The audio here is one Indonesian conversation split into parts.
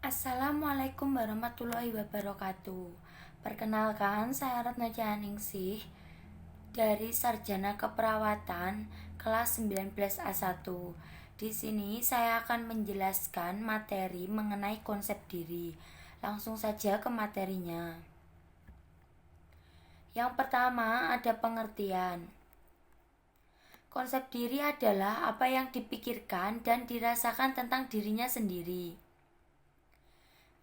Assalamualaikum warahmatullahi wabarakatuh. Perkenalkan, saya Ratna Cianingsih dari Sarjana Keperawatan kelas 19A1. Di sini saya akan menjelaskan materi mengenai konsep diri. Langsung saja ke materinya. Yang pertama ada pengertian. Konsep diri adalah apa yang dipikirkan dan dirasakan tentang dirinya sendiri.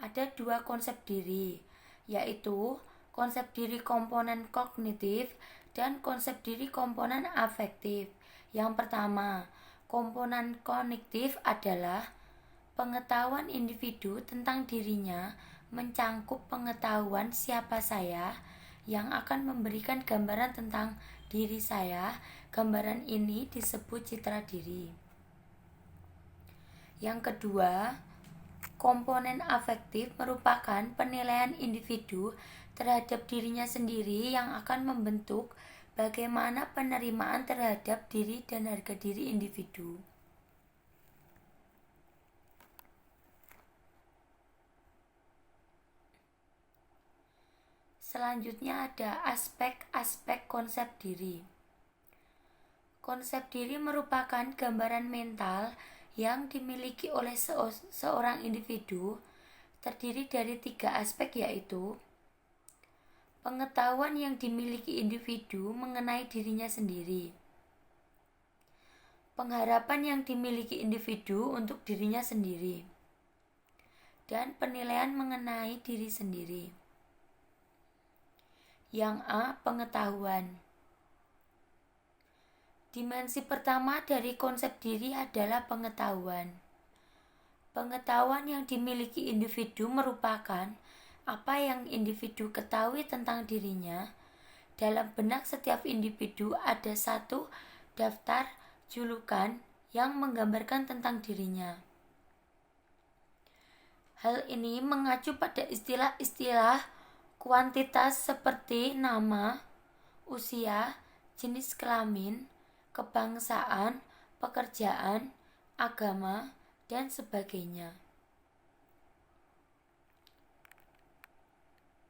Ada dua konsep diri, yaitu konsep diri komponen kognitif dan konsep diri komponen afektif. Yang pertama, komponen kognitif adalah pengetahuan individu tentang dirinya mencangkup pengetahuan siapa saya yang akan memberikan gambaran tentang diri saya. Gambaran ini disebut citra diri. Yang kedua, komponen afektif merupakan penilaian individu terhadap dirinya sendiri yang akan membentuk bagaimana penerimaan terhadap diri dan harga diri individu. Selanjutnya ada aspek-aspek konsep diri. Konsep diri merupakan gambaran mental yang dimiliki oleh seorang individu, terdiri dari 3 aspek, yaitu pengetahuan yang dimiliki individu mengenai dirinya sendiri, pengharapan yang dimiliki individu untuk dirinya sendiri, dan penilaian mengenai diri sendiri. Yang A, pengetahuan. Dimensi pertama dari konsep diri adalah pengetahuan. Pengetahuan yang dimiliki individu merupakan apa yang individu ketahui tentang dirinya. Dalam benak setiap individu ada satu daftar julukan yang menggambarkan tentang dirinya. Hal ini mengacu pada istilah-istilah kuantitas seperti nama, usia, jenis kelamin, kebangsaan, pekerjaan, agama, dan sebagainya.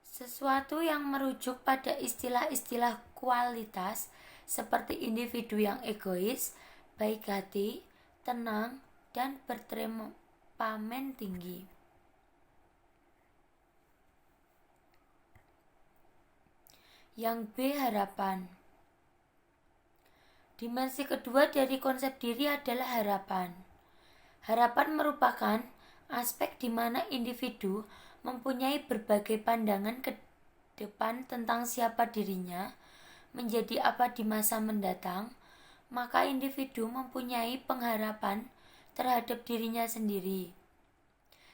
Sesuatu yang merujuk pada istilah-istilah kualitas seperti individu yang egois, baik hati, tenang, dan bertemperamen tinggi. Yang B, harapan. Dimensi kedua dari konsep diri adalah harapan. Harapan merupakan aspek di mana individu mempunyai berbagai pandangan ke depan tentang siapa dirinya menjadi apa di masa mendatang. Maka individu mempunyai pengharapan terhadap dirinya sendiri.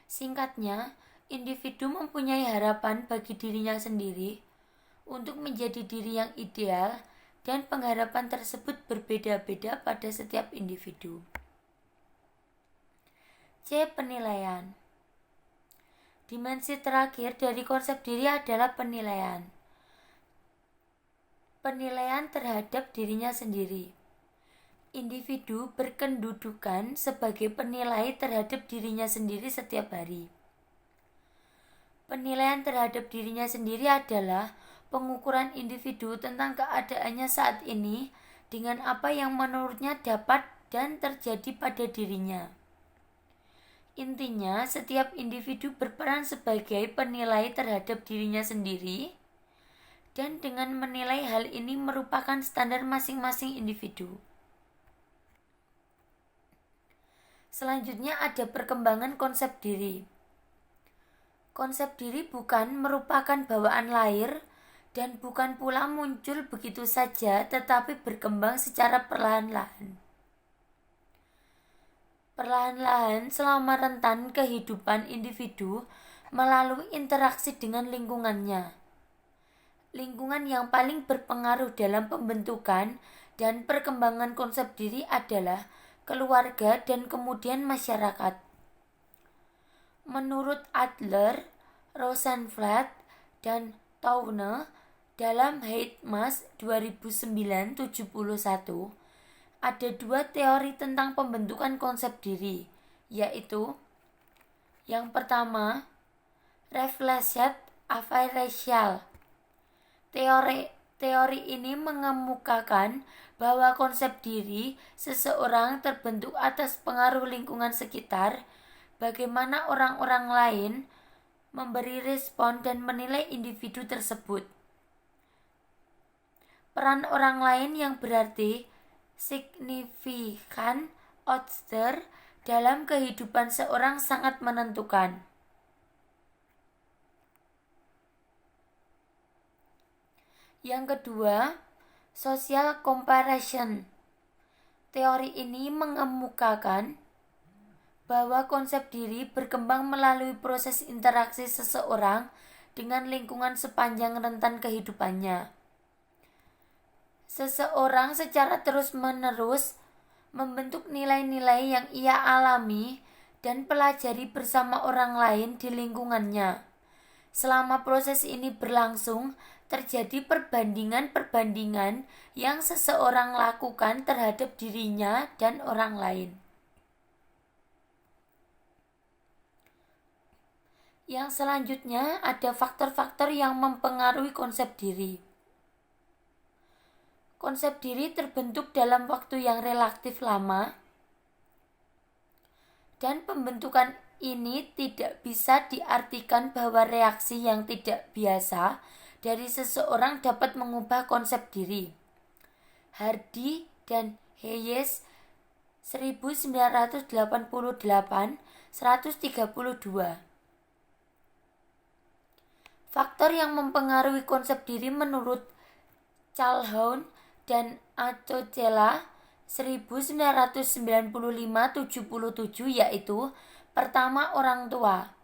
Singkatnya, individu mempunyai harapan bagi dirinya sendiri untuk menjadi diri yang ideal, dan pengharapan tersebut berbeda-beda pada setiap individu. C, penilaian. Dimensi terakhir dari konsep diri adalah penilaian. Penilaian terhadap dirinya sendiri. Individu berkedudukan sebagai penilai terhadap dirinya sendiri setiap hari. Penilaian terhadap dirinya sendiri adalah pengukuran individu tentang keadaannya saat ini dengan apa yang menurutnya dapat dan terjadi pada dirinya. Intinya, setiap individu berperan sebagai penilai terhadap dirinya sendiri, dan dengan menilai hal ini merupakan standar masing-masing individu. Selanjutnya ada perkembangan konsep diri. Konsep diri bukan merupakan bawaan lahir dan bukan pula muncul begitu saja, tetapi berkembang secara perlahan-lahan. Perlahan-lahan selama rentan kehidupan individu melalui interaksi dengan lingkungannya. Lingkungan yang paling berpengaruh dalam pembentukan dan perkembangan konsep diri adalah keluarga dan kemudian masyarakat. Menurut Adler, Rosenblatt, dan Tourne dalam Heidmas 2009-71, ada 2 teori tentang pembentukan konsep diri, yaitu Yang pertama, reflexed averential. Teori ini mengemukakan bahwa konsep diri seseorang terbentuk atas pengaruh lingkungan sekitar, bagaimana orang-orang lain memberi respon dan menilai individu tersebut. Peran orang lain yang berarti signifikan ouster dalam kehidupan seorang sangat menentukan. Yang kedua, social comparison. Teori ini mengemukakan bahwa konsep diri berkembang melalui proses interaksi seseorang dengan lingkungan sepanjang rentan kehidupannya. Seseorang secara terus-menerus membentuk nilai-nilai yang ia alami dan pelajari bersama orang lain di lingkungannya. Selama proses ini berlangsung, terjadi perbandingan-perbandingan yang seseorang lakukan terhadap dirinya dan orang lain. Yang selanjutnya ada faktor-faktor yang mempengaruhi konsep diri. Konsep diri terbentuk dalam waktu yang relatif lama, dan pembentukan ini tidak bisa diartikan bahwa reaksi yang tidak biasa dari seseorang dapat mengubah konsep diri. Hardy dan Hayes 1988, 132. Faktor yang mempengaruhi konsep diri menurut Calhoun dan Acocella 1995-77 yaitu: pertama, orang tua.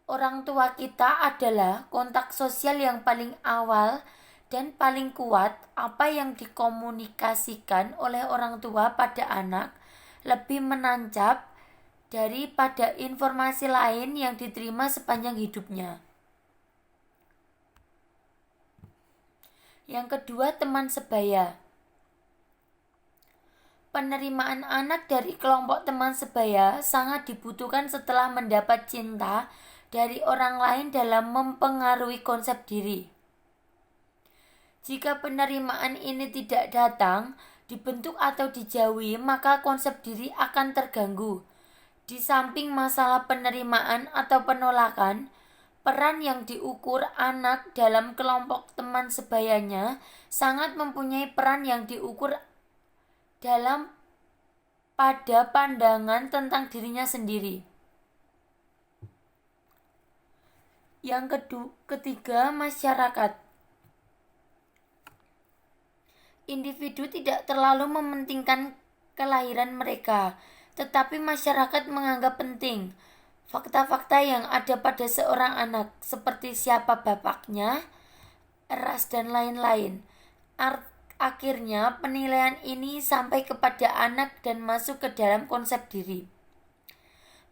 Orang tua kita adalah kontak sosial yang paling awal dan paling kuat. Apa yang dikomunikasikan oleh orang tua pada anak lebih menancap daripada informasi lain yang diterima sepanjang hidupnya. Yang kedua, teman sebaya. Penerimaan anak dari kelompok teman sebaya sangat dibutuhkan setelah mendapat cinta dari orang lain dalam mempengaruhi konsep diri. Jika penerimaan ini tidak datang, dibentuk atau dijauhi, maka konsep diri akan terganggu. Di samping masalah penerimaan atau penolakan, peran yang diukur anak dalam kelompok teman sebayanya sangat mempunyai peran yang diukur dalam pada pandangan tentang dirinya sendiri. Yang ketiga, masyarakat. Individu tidak terlalu mementingkan kelahiran mereka, tetapi masyarakat menganggap penting fakta-fakta yang ada pada seorang anak, seperti siapa bapaknya, ras, dan lain-lain. Akhirnya, penilaian ini sampai kepada anak dan masuk ke dalam konsep diri.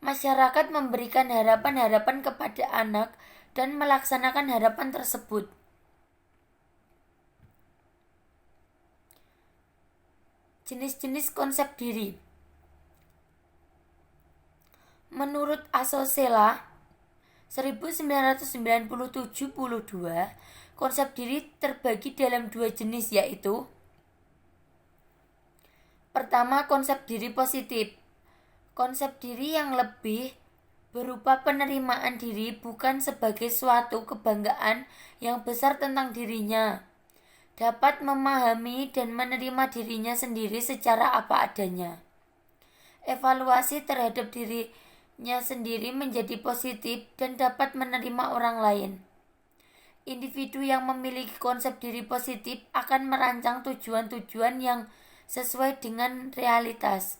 Masyarakat memberikan harapan-harapan kepada anak dan melaksanakan harapan tersebut. Jenis-jenis konsep diri. Menurut Acocella 1997-72, konsep diri terbagi dalam dua jenis, yaitu: pertama, konsep diri positif. Konsep diri yang lebih berupa penerimaan diri bukan sebagai suatu kebanggaan yang besar tentang dirinya. Dapat memahami dan menerima dirinya sendiri secara apa adanya. Evaluasi terhadap dirinya sendiri menjadi positif dan dapat menerima orang lain. Individu yang memiliki konsep diri positif akan merancang tujuan-tujuan yang sesuai dengan realitas.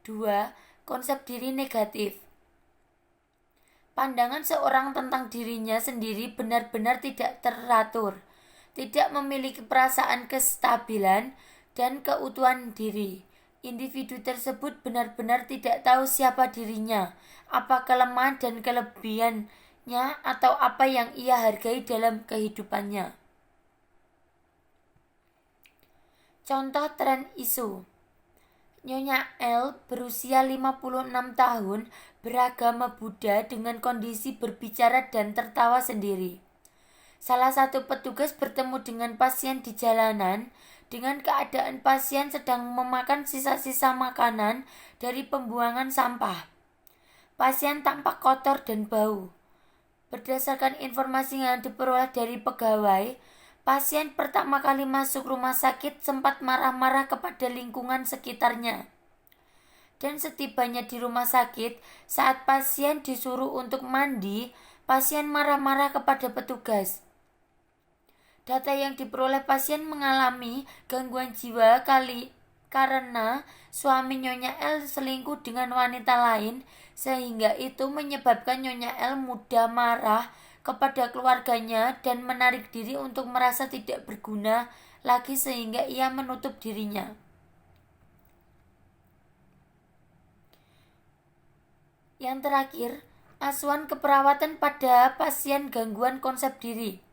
2. Konsep diri negatif. Pandangan seorang tentang dirinya sendiri benar-benar tidak teratur, tidak memiliki perasaan kestabilan dan keutuhan diri. Individu tersebut benar-benar tidak tahu siapa dirinya, apa kelemahan dan kelebihannya, atau apa yang ia hargai dalam kehidupannya. Contoh tren isu. Nyonya L berusia 56 tahun beragama Buddha dengan kondisi berbicara dan tertawa sendiri. Salah satu petugas bertemu dengan pasien di jalanan dengan keadaan pasien sedang memakan sisa-sisa makanan dari pembuangan sampah. Pasien tampak kotor dan bau. Berdasarkan informasi yang diperoleh dari pegawai, pasien pertama kali masuk rumah sakit sempat marah-marah kepada lingkungan sekitarnya. Dan setibanya di rumah sakit, saat pasien disuruh untuk mandi, pasien marah-marah kepada petugas. Data yang diperoleh pasien mengalami gangguan jiwa karena suami Nyonya L selingkuh dengan wanita lain, sehingga itu menyebabkan Nyonya L mudah marah kepada keluarganya dan menarik diri untuk merasa tidak berguna lagi sehingga ia menutup dirinya. Yang terakhir, asuhan keperawatan pada pasien gangguan konsep diri.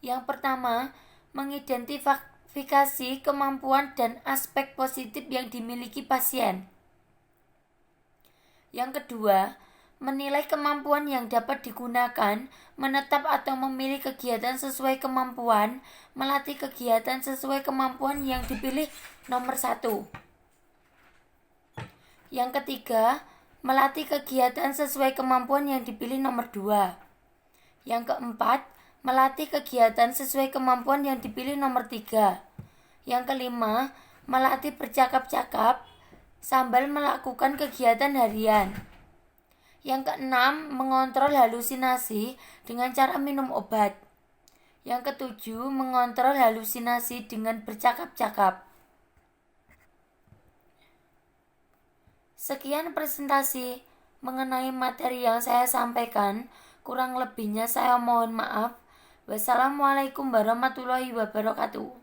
Yang pertama, mengidentifikasi kemampuan dan aspek positif yang dimiliki pasien. Yang kedua, menilai kemampuan yang dapat digunakan, menetap atau memilih kegiatan sesuai kemampuan, melatih kegiatan sesuai kemampuan yang dipilih nomor 1. Yang ketiga, melatih kegiatan sesuai kemampuan yang dipilih nomor 2. Yang keempat, melatih kegiatan sesuai kemampuan yang dipilih nomor 3. Yang kelima, melatih bercakap-cakap sambil melakukan kegiatan harian. Yang keenam, mengontrol halusinasi dengan cara minum obat. Yang ketujuh, mengontrol halusinasi dengan bercakap-cakap. Sekian presentasi mengenai materi yang saya sampaikan. Kurang lebihnya saya mohon maaf. Wassalamualaikum warahmatullahi wabarakatuh.